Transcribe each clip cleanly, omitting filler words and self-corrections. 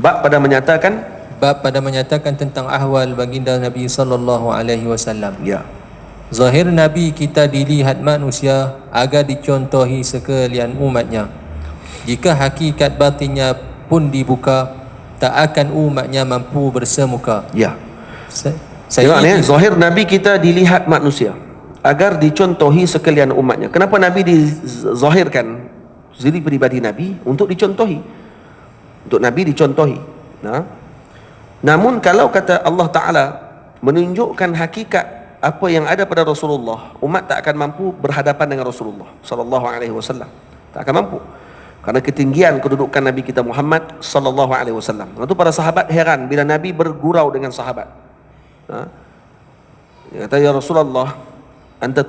Bab pada menyatakan tentang ahwal baginda Nabi sallallahu alaihi wasallam. Ya. Zahir Nabi kita dilihat manusia agar dicontohi sekalian umatnya. Jika hakikat batinnya pun dibuka, tak akan umatnya mampu bersemuka. Ya. Saya Tengok ni, zahir Nabi kita dilihat manusia agar dicontohi sekalian umatnya. Kenapa Nabi dizahirkan diri pribadi Nabi? Untuk dicontohi. Untuk Nabi dicontohi. Namun kalau kata Allah Ta'ala menunjukkan hakikat apa yang ada pada Rasulullah, umat tak akan mampu berhadapan dengan Rasulullah sallallahu alaihi wasallam. Tak akan mampu. Karena ketinggian kedudukan Nabi kita Muhammad sallallahu alaihi wasallam. Itu para sahabat heran bila Nabi bergurau dengan sahabat. Dia kata, ya Rasulullah, anta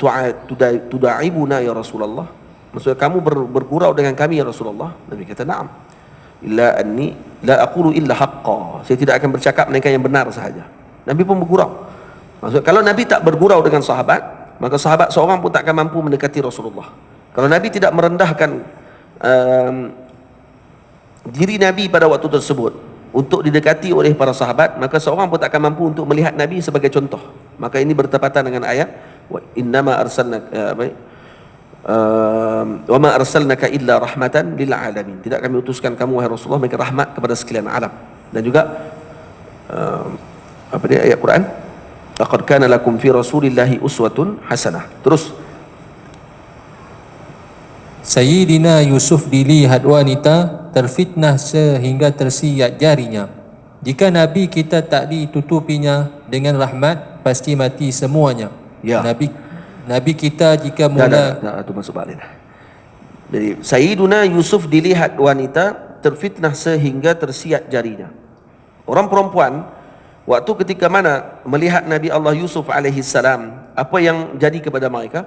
tuda'ibuna ya Rasulullah. Maksudnya kamu bergurau dengan kami ya Rasulullah. Nabi kata, na'am. Illa anni la aqulu illa haqqa. Saya tidak akan bercakap melainkan yang benar sahaja. Nabi pun bergurau. Maksudnya kalau Nabi tak bergurau dengan sahabat, maka sahabat seorang pun tak akan mampu mendekati Rasulullah. Kalau Nabi tidak merendahkan diri Nabi pada waktu tersebut untuk didekati oleh para sahabat, maka seorang pun tak akan mampu untuk melihat Nabi sebagai contoh. Maka ini bertepatan dengan ayat wa innama arsalnaka wa ma arsalnaka illa rahmatan lil alamin. Tidak kami utuskan kamu wahai Rasulullah melainkan rahmat kepada sekalian alam. Dan juga apa dia ayat Quran? Laqad kana lakum fi rasulillahi uswatun hasanah. Terus Sayyidina Yusuf dilihat wanita terfitnah sehingga tersiat jarinya. Jika Nabi kita tak ditutupinya dengan rahmat, pasti mati semuanya. Ya. Nabi kita jika mula itu masuk balik. Jadi Sayyiduna Yusuf dilihat wanita terfitnah sehingga tersiat jarinya. Orang perempuan waktu ketika mana melihat Nabi Allah Yusuf alaihi salam, apa yang jadi kepada mereka?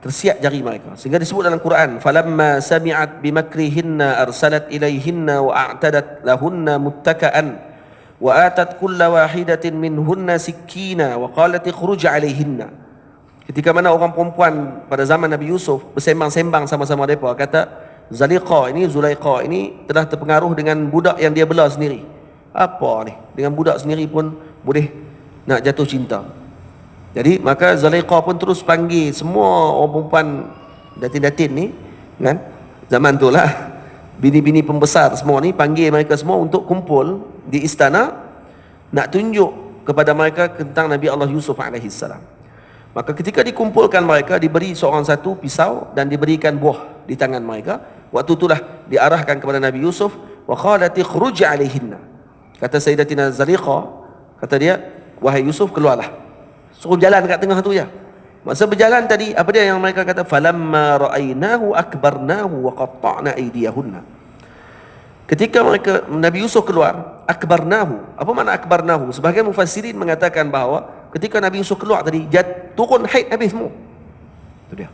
Tersiat jari mereka. Sehingga disebut dalam Quran, falamma sami'at bimakrihinna arsalat ilaihinna wa a'tadat lahunna muttaka'an wa atat kulla wahidatin minhunna sikkina wa qalat ikhruj alaihinna. Ketika mana orang perempuan pada zaman Nabi Yusuf bersembang-sembang sama-sama mereka, kata Zulaikha ini telah terpengaruh dengan budak yang dia bela sendiri. Apa ni? Dengan budak sendiri pun boleh nak jatuh cinta. Jadi maka Zulaikha pun terus panggil semua orang perempuan datin-datin ni, kan? Zaman tu lah bini-bini pembesar semua ni, panggil mereka semua untuk kumpul di istana nak tunjuk kepada mereka tentang Nabi Allah Yusuf alaihi salam. Maka ketika dikumpulkan mereka, diberi seorang satu pisau dan diberikan buah di tangan mereka. Waktu itulah diarahkan kepada Nabi Yusuf, wa qalat ikhruj alaihinna. Kata Sayyidatina Zulaikha, kata dia, wahai Yusuf, keluarlah. Suruh berjalan kat tengah tu ya. Masa berjalan tadi, apa dia yang mereka kata? Falamma ra'ainahu akbarnahu wa qatta'na aydiyahunna. Ketika mereka Nabi Yusuf keluar, akbarnahu. Apa makna akbarnahu? Sebahagian mufassirin mengatakan bahawa ketika Nabi Yusuf keluar tadi, turun haid habis semua. Itu dia.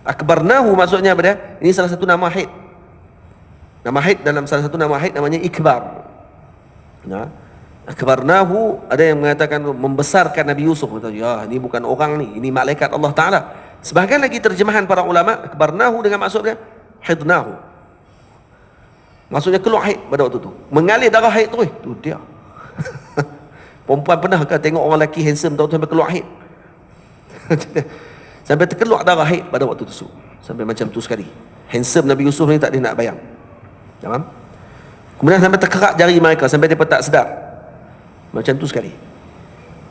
Akbarnahu maksudnya apa dia? Ini salah satu nama haid. Nama haid dalam salah satu nama haid namanya ikbar. Nah, akbarnahu ada yang mengatakan membesarkan Nabi Yusuf. Kata, ya, ini bukan orang ni, ini malaikat Allah Taala. Sebahagian lagi terjemahan para ulama, akbarnahu dengan maksudnya hidnahu. Maksudnya keluar haid pada waktu tu. Mengalir darah haid tu, tu dia. Perempuan pernah ke tengok orang lelaki handsome tahu sampai keluar haid? Sampai terkeluar darah haid pada waktu tu. Sampai macam tu sekali. Handsome Nabi Yusuf ni tak dia nak bayang. Faham? Kemudian sampai terkerak jari mereka sampai dia tak sedar. Macam tu sekali.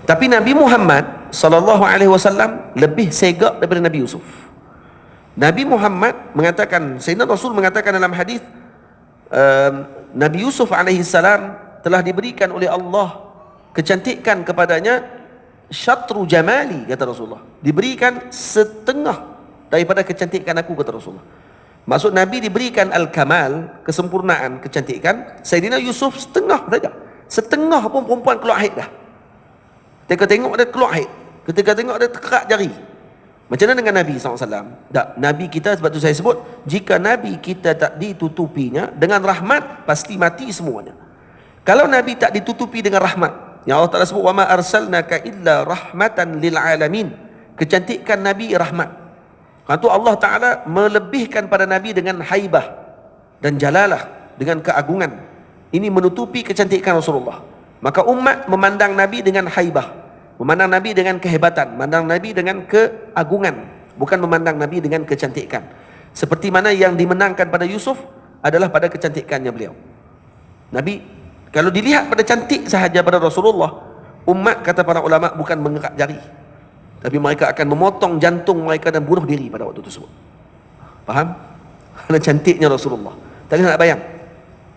Tapi Nabi Muhammad sallallahu alaihi wasallam lebih segak daripada Nabi Yusuf. Nabi Muhammad mengatakan, Sayyidina Rasul mengatakan dalam hadis, Nabi Yusuf alaihi salam telah diberikan oleh Allah kecantikan kepadanya syatru jamali, kata Rasulullah. Diberikan setengah daripada kecantikan aku, kata Rasulullah. Maksud Nabi diberikan al-kamal, kesempurnaan, kecantikan. Sayyidina Yusuf setengah saja. Setengah pun perempuan keluar haid dah. Ketika tengok dia keluar haid, ketika tengok dia terkerak jari. Macam mana dengan Nabi SAW? Tak, Nabi kita, sebab tu saya sebut, jika Nabi kita tak ditutupinya dengan rahmat, pasti mati semuanya. Kalau Nabi tak ditutupi dengan rahmat, yang Allah Ta'ala sebut, wa ma arsalnaka illa rahmatan lil alamin. Kecantikan Nabi rahmat. Itu Allah Ta'ala melebihkan pada Nabi dengan haibah dan jalalah, dengan keagungan. Ini menutupi kecantikan Rasulullah. Maka umat memandang Nabi dengan haibah, memandang Nabi dengan kehebatan, memandang Nabi dengan keagungan, bukan memandang Nabi dengan kecantikan. Seperti mana yang dimenangkan pada Yusuf adalah pada kecantikannya beliau. Nabi kalau dilihat pada cantik sahaja pada Rasulullah, umat kata para ulama bukan mengerak jari, tapi mereka akan memotong jantung mereka dan bunuh diri pada waktu tersebut. Faham? Kerana cantiknya Rasulullah. Tak nak bayang.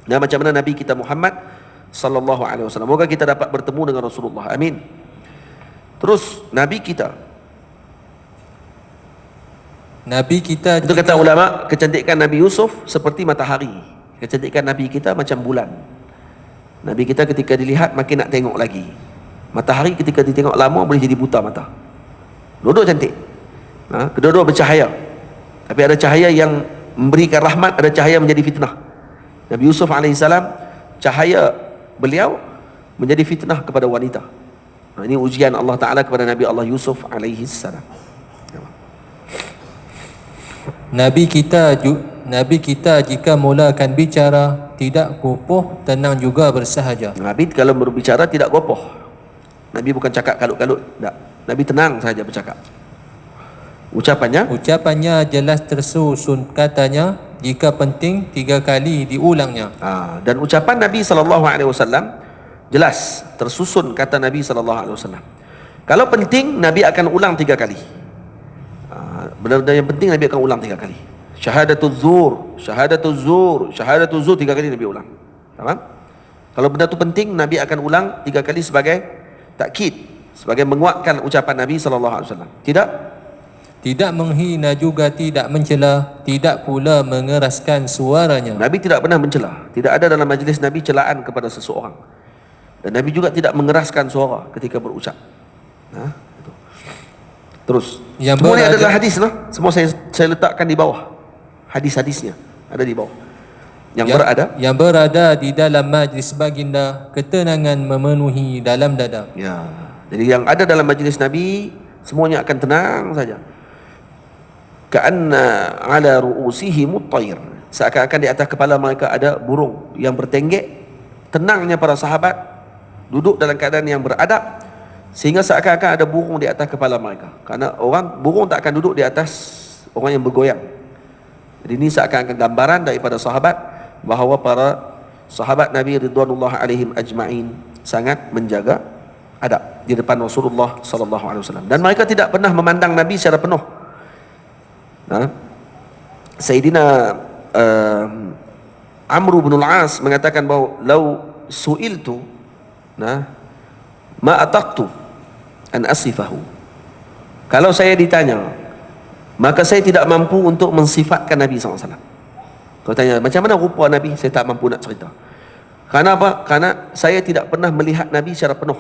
Dan macam mana Nabi kita Muhammad sallallahu alaihi wasallam. Moga kita dapat bertemu dengan Rasulullah. Amin. Terus Nabi kita itu kata ulama, kecantikan Nabi Yusuf seperti matahari, kecantikan Nabi kita macam bulan. Nabi kita ketika dilihat makin nak tengok lagi. Matahari ketika ditengok lama boleh jadi buta mata. Dua-dua cantik, kedua-dua bercahaya. Tapi ada cahaya yang memberikan rahmat, ada cahaya menjadi fitnah. Nabi Yusuf alaihissalam, cahaya beliau menjadi fitnah kepada wanita. Ini ujian Allah Ta'ala kepada Nabi Allah Yusuf alaihissalam. Nabi kita jika mulakan bicara tidak kopoh, tenang juga bersahaja. Nabi kalau berbicara tidak gopoh. Nabi bukan cakap kalut-kalut, tak. Nabi tenang saja bercakap. Ucapannya jelas tersusun, katanya jika penting 3 kali diulangnya. Dan ucapan Nabi SAW jelas tersusun, kata Nabi SAW. Kalau penting Nabi akan ulang 3 kali. Benda-benda yang penting Nabi akan ulang 3 kali. Syahadatul zur 3 kali Nabi ulang. Faham? Kalau benda tu penting, Nabi akan ulang 3 kali sebagai takkid, sebagai menguatkan ucapan Nabi SAW. Tidak menghina juga tidak mencela, tidak pula mengeraskan suaranya. Nabi tidak pernah mencela. Tidak ada dalam majlis Nabi celaan kepada seseorang. Dan Nabi juga tidak mengeraskan suara ketika berucap. Itu. Terus semua ini adalah hadis, semua saya letakkan di bawah. Hadis-hadisnya ada di bawah. Yang berada di dalam majlis baginda, ketenangan memenuhi dalam dada. Ya. Jadi yang ada dalam majlis Nabi semuanya akan tenang saja. Ka'anna ala ru'usihim at-tayr. Seakan-akan di atas kepala mereka ada burung yang bertenggek. Tenangnya para sahabat duduk dalam keadaan yang beradab, sehingga seakan-akan ada burung di atas kepala mereka. Karena burung tak akan duduk di atas orang yang bergoyang. Jadi ini seakan-akan gambaran daripada sahabat bahawa para sahabat Nabi ridwanullah alaihim ajma'in sangat menjaga adab di depan Rasulullah sallallahu alaihi wasallam, dan mereka tidak pernah memandang Nabi secara penuh. Sayyidina Amr bin al-As mengatakan bahawa lau su'iltu ma ataqtu an asifahu. Kalau saya ditanya, maka saya tidak mampu untuk mensifatkan Nabi SAW. Kalau tanya macam mana rupa Nabi, saya tak mampu nak cerita. Karena apa? Karena saya tidak pernah melihat Nabi secara penuh.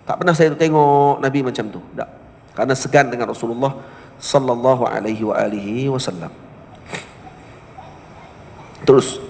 Tak pernah saya tengok Nabi macam tu. Tak. Karena segan dengan Rasulullah sallallahu alaihi wa alihi wasallam. Terus